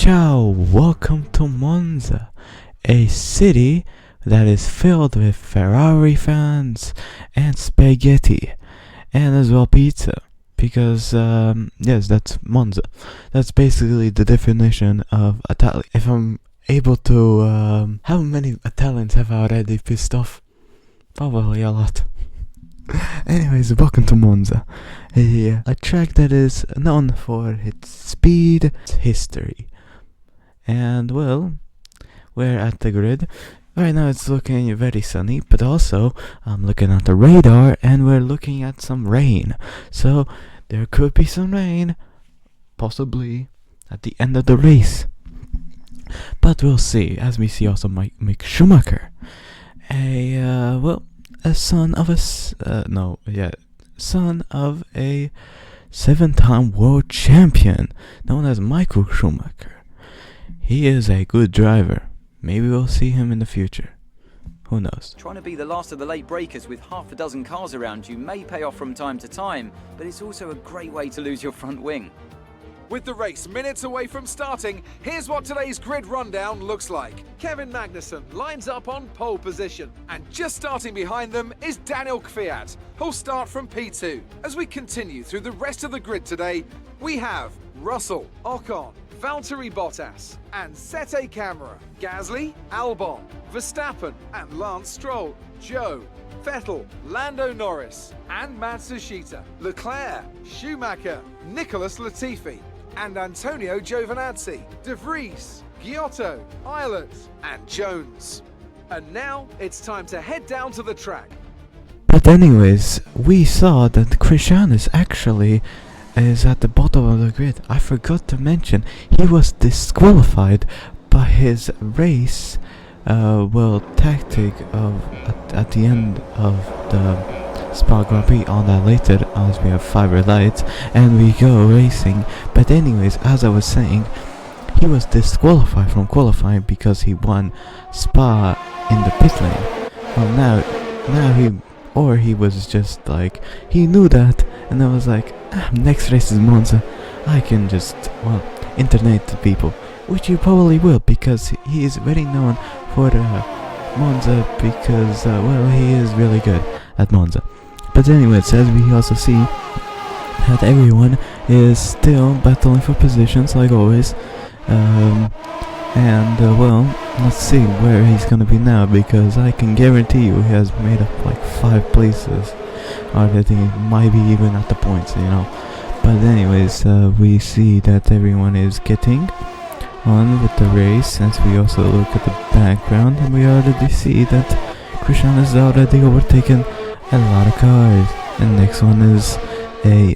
Ciao, welcome to Monza, a city that is filled with Ferrari fans and spaghetti, and as well pizza, because yes, that's Monza. That's basically the definition of Italy. If I'm able to, how many Italians have I already pissed off? Probably a lot. Anyways, welcome to Monza, a track that is known for its speed, its history. And well, we're at the grid. Right now it's looking very sunny, but also I'm looking at the radar and we're looking at some rain. So there could be some rain, possibly at the end of the race. But we'll see, as we see also Mick Schumacher, son of a 7-time world champion known as Michael Schumacher. He is a good driver. Maybe we'll see him in the future. Who knows? Trying to be the last of the late breakers with half a dozen cars around you may pay off from time to time, but it's also a great way to lose your front wing. With the race minutes away from starting, here's what today's grid rundown looks like. Kevin Magnussen lines up on pole position, and just starting behind them is Daniel Kvyat, who'll start from P2. As we continue through the rest of the grid today, we have Russell, Ocon, Valtteri Bottas, and Sete Camara, Gasly, Albon, Verstappen, and Lance Stroll, Joe, Vettel, Lando Norris, and Matsushita, Leclerc, Schumacher, Nicholas Latifi, and Antonio Giovinazzi, De Vries, Giotto, Islet, and Jones. And now it's time to head down to the track. But anyways, we saw that Christian is at the bottom of the grid. I forgot to mention he was disqualified by his race tactic at the end of the Spa Grand Prix. On that later, as we have 5 red lights and we go racing. But anyways, as I was saying, he was disqualified from qualifying because he won Spa in the pit lane. Well, he was just like, he knew that, and I was like, next race is Monza, I can just, internate the people, which he probably will, because he is very known for Monza, because, he is really good at Monza. But anyways, as we also see that everyone is still battling for positions, like always, let's see where he's gonna be now, because I can guarantee you he has made up like 5 places already, might be even at the points, But anyways, we see that everyone is getting on with the race, and we also look at the background and we already see that Christian has already overtaken a lot of cars. And next one is a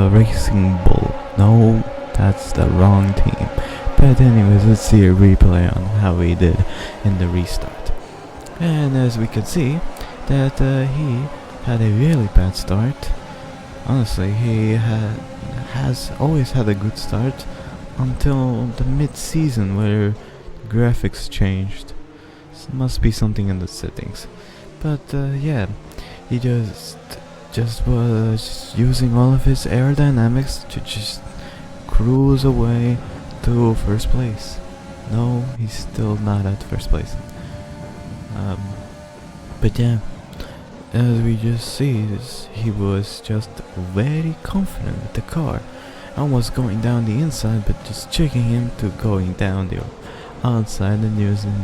Racing Bull. No, that's the wrong team. But anyways, let's see a replay on how he did in the restart. And as we can see, that he had a really bad start. Honestly, he has always had a good start until the mid-season, where graphics changed. Must be something in the settings. But he just was using all of his aerodynamics to just cruise away to first place. No, he's still not at first place. But yeah, as we just see, he was just very confident with the car. Almost going down the inside, but just checking him to going down the outside and using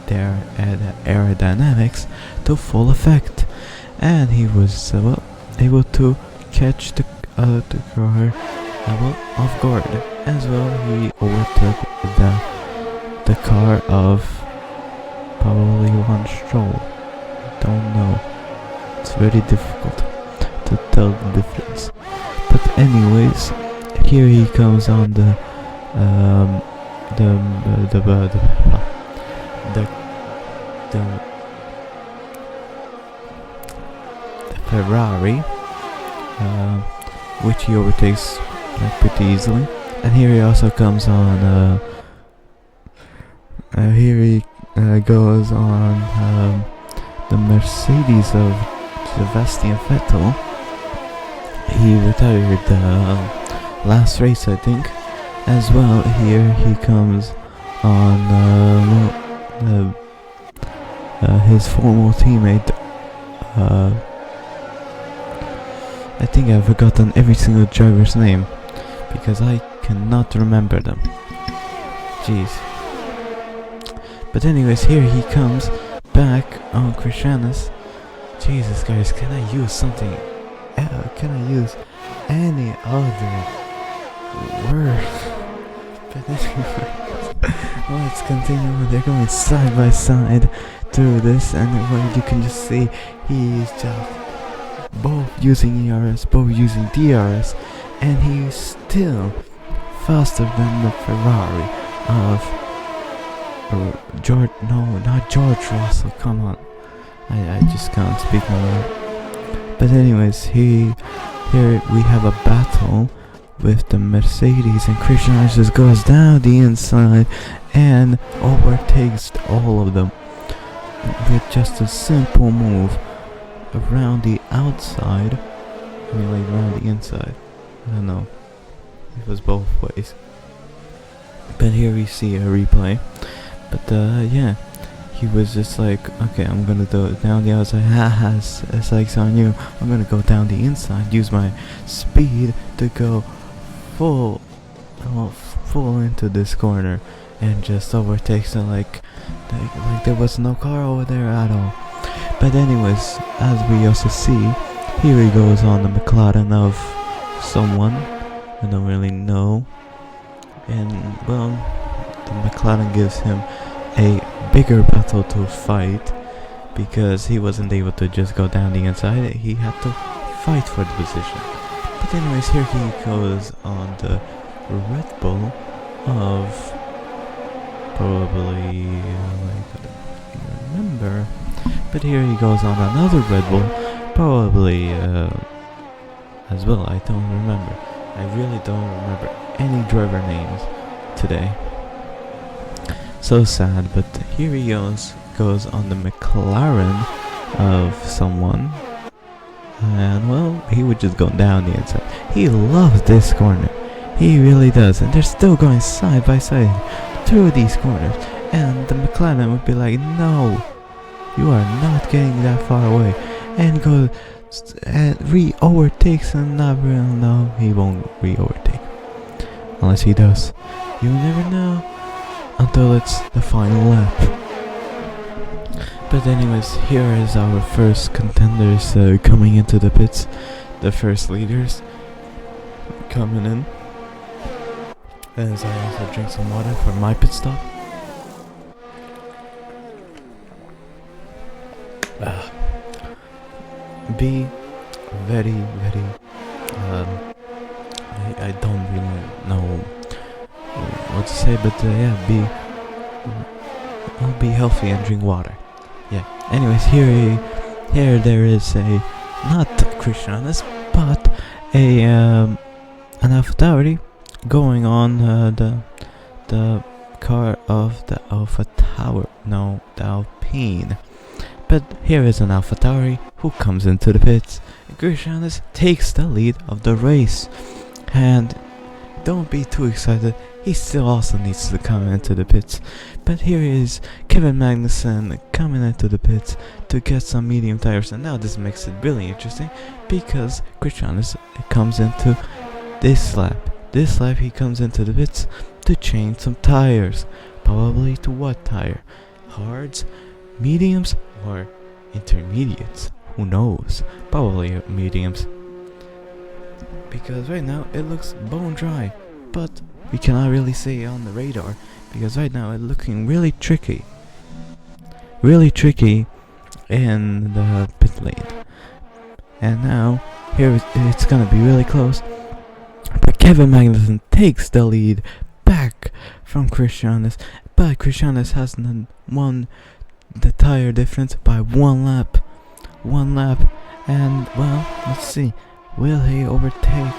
their aerodynamics to full effect. And he was able to catch the car off guard. As well, he overtook the car of probably Lance Stroll. Don't know. It's very difficult to tell the difference. But anyways, here he comes on the Ferrari, which he overtakes pretty easily. And here he also comes on. Here he goes on the Mercedes of Sebastian Vettel. He retired last race, I think, as well. Here he comes on his former teammate. I think I've forgotten every single driver's name because I cannot remember them. Jeez. But anyways, here he comes back on Christianus. Jesus guys, can I use something? Can I use any other word? But anyways, let's continue. They're going side by side through this, and what you can just see, he's just both using ERS, both using DRS, and he's still faster than the Ferrari of George. No, not George Russell. Come on, I just can't speak no more. But anyways, here we have a battle with the Mercedes, and Christian just goes down the inside and overtakes all of them with just a simple move around the outside. I mean, like around the inside. I don't know. It was both ways. But here we see a replay. But yeah, he was just like, okay, I'm gonna do it down the outside. Haha, SX on you. I'm gonna go down the inside. Use my speed to go full into this corner and just overtakes it like there was no car over there at all. But anyways, as we also see, here he goes on the McLaren of someone I don't really know, and well, the McLaren gives him a bigger battle to fight because he wasn't able to just go down the inside. He had to fight for the position. But anyways, here he goes on the Red Bull of probably I don't remember. But here he goes on another Red Bull, probably as well. I don't remember. I really don't remember any driver names today. So sad. But here he goes on the McLaren of someone, and well, he would just go down the inside. He loves this corner. He really does. And they're still going side by side through these corners. And the McLaren would be like, no, you are not getting that far away. And goes and re-overtakes him. Not real. No, he won't re-overtake. Unless he does. You never know until it's the final lap. But anyways, here is our first contenders coming into the pits. The first leaders coming in. As I also drink some water for my pit stop. Be very, very I don't really know what to say, but yeah, be healthy and drink water. Yeah. Anyways, here there is a not Christianus, but a an AlphaTauri going on the car of the AlphaTauri. No, the Alpine. But here is an AlphaTauri who comes into the pits. Christianus takes the lead of the race. And don't be too excited, he still also needs to come into the pits. But here is Kevin Magnussen coming into the pits to get some medium tires. And now this makes it really interesting because Christianus comes into this lap. This lap he comes into the pits to change some tires. Probably to what tire? Hards? Mediums? Or intermediates? Who knows? Probably mediums. Because right now it looks bone dry, but we cannot really see it on the radar because right now it's looking really tricky in the pit lane. And now here it's gonna be really close, but Kevin Magnussen takes the lead back from Christianus, but Christianus hasn't won the tire difference by one lap, and well, let's see. Will he overtake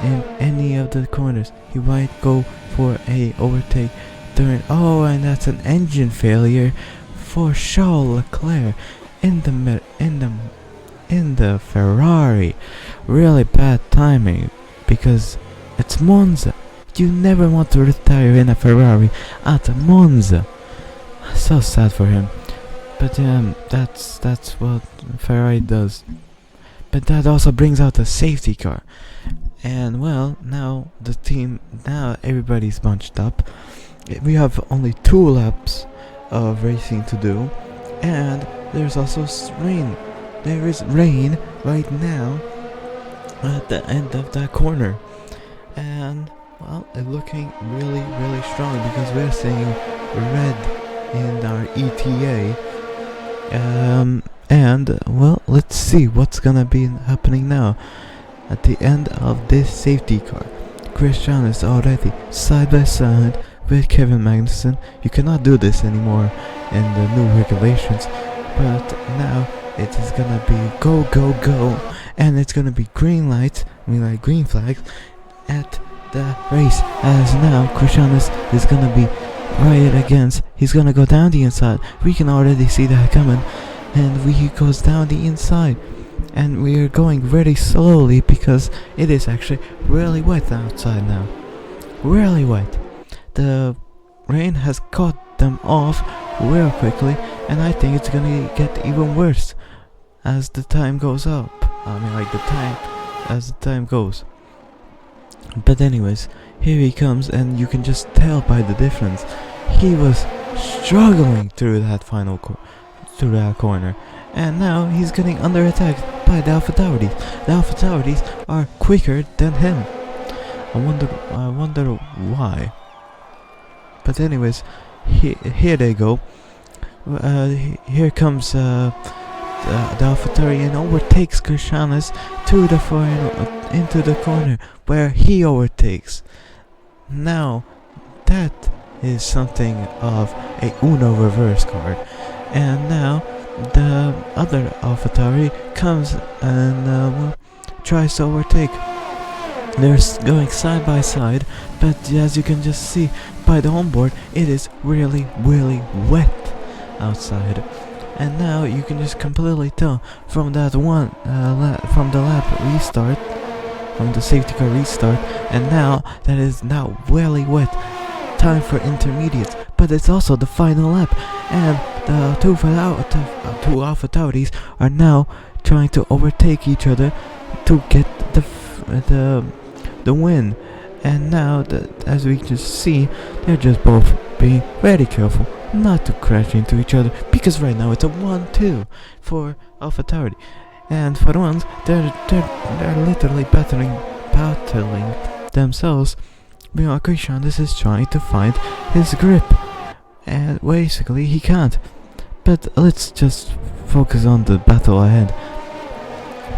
in any of the corners? He might go for a overtake during. Oh, and that's an engine failure for Charles Leclerc in the Ferrari. Really bad timing because it's Monza. you never want to retire in a Ferrari at Monza. So sad for him. But that's what Ferrari does. But that also brings out a safety car. And well, now everybody's bunched up. We have only 2 laps of racing to do. And there's also rain. There is rain right now at the end of that corner. And well, it's looking really, really strong because we're seeing red in our ETA. And well, let's see what's gonna be happening now. At the end of this safety car, Christian is already side by side with Kevin Magnussen. You cannot do this anymore in the new regulations, but now it is gonna be go, go, go, and it's gonna be green lights, green flags at the race, as now Christian is gonna be right against, he's gonna go down the inside. We can already see that coming, and he goes down the inside, and we are going very slowly because it is actually really wet outside now. Really wet. The rain has caught them off real quickly, and I think it's gonna get even worse as the time goes up. As the time goes. But anyways, here he comes, and you can just tell by the difference. He was struggling through that through that corner, and now he's getting under attack by the AlphaTauris. The AlphaTauris are quicker than him. I wonder why. But anyways, here they go. Here comes the AlphaTauri and overtakes Christianis to the into the corner where he overtakes. Now that is something of a Uno reverse card. And now the other AlphaTauri comes and tries to overtake. They're going side by side, but as you can just see by the onboard, it is really, really wet outside. And now you can just completely tell from that from the lap restart, from the safety car restart, and now that is now really wet. Time for intermediates, but it's also the final lap, and the two AlphaTauris are now trying to overtake each other to get the win. And now as we just see, they're just both being very careful not to crash into each other, because right now it's a 1-2 for AlphaTauri, and for once they're literally battling themselves. Meanwhile, Christian is trying to find his grip, and basically he can't. But let's just focus on the battle ahead,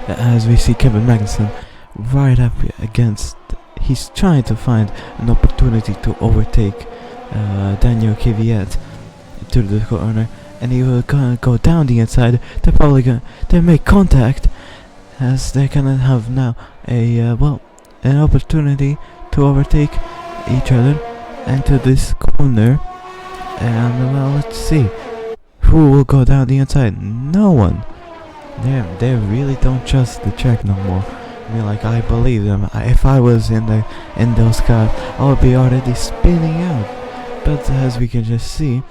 as we see Kevin Magnussen right up against. He's trying to find an opportunity to overtake Daniel Kvyat to the corner, and he will go down the inside. They're probably gonna make contact, as they're gonna have now an opportunity to overtake each other into this corner. And well, let's see who will go down the inside. No one. They really don't trust the track no more. I believe them. If I was in those cars, I would be already spinning out. But as we can just see,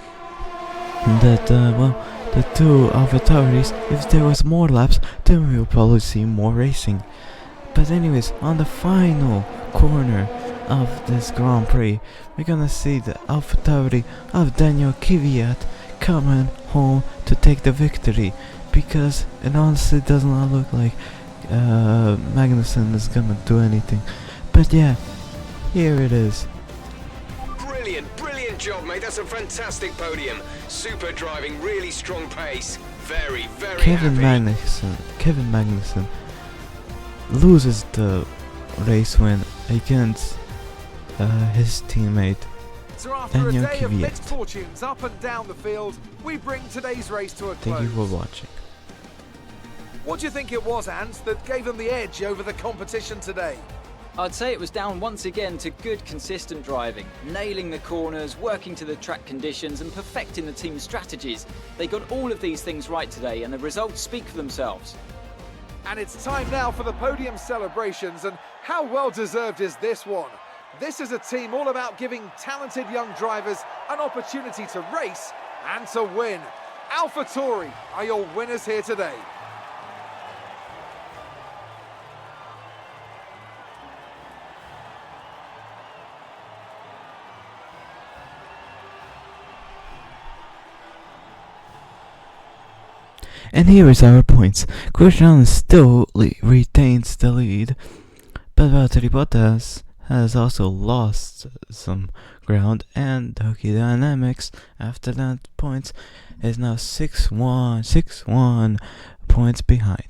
that the two AlphaTauris, if there was more laps, then we'll probably see more racing. But anyways, on the final corner of this Grand Prix, we're gonna see the AlphaTauri of Daniel Kvyat coming home to take the victory, because it honestly does not look like Magnussen is gonna do anything. But yeah, here it is. Brilliant job, mate. That's a fantastic podium. Super driving, really strong pace. Very Kevin happy. Kevin Magnussen loses the race win against his teammate. So after Daniel a day of Kvyat. mixed fortunes up and down the field, we bring today's race to a close. Thank you for watching. What do you think it was, Ant, that gave them the edge over the competition today? I'd say it was down once again to good, consistent driving, nailing the corners, working to the track conditions, and perfecting the team's strategies. They got all of these things right today, and the results speak for themselves. And it's time now for the podium celebrations, and how well deserved is this one? This is a team all about giving talented young drivers an opportunity to race and to win. AlphaTauri are your winners here today. And here is our points. Grosjean still retains the lead, but Valtteri Bottas has also lost some ground, and Hockey Dynamics, after that points, is now 6-1 points behind.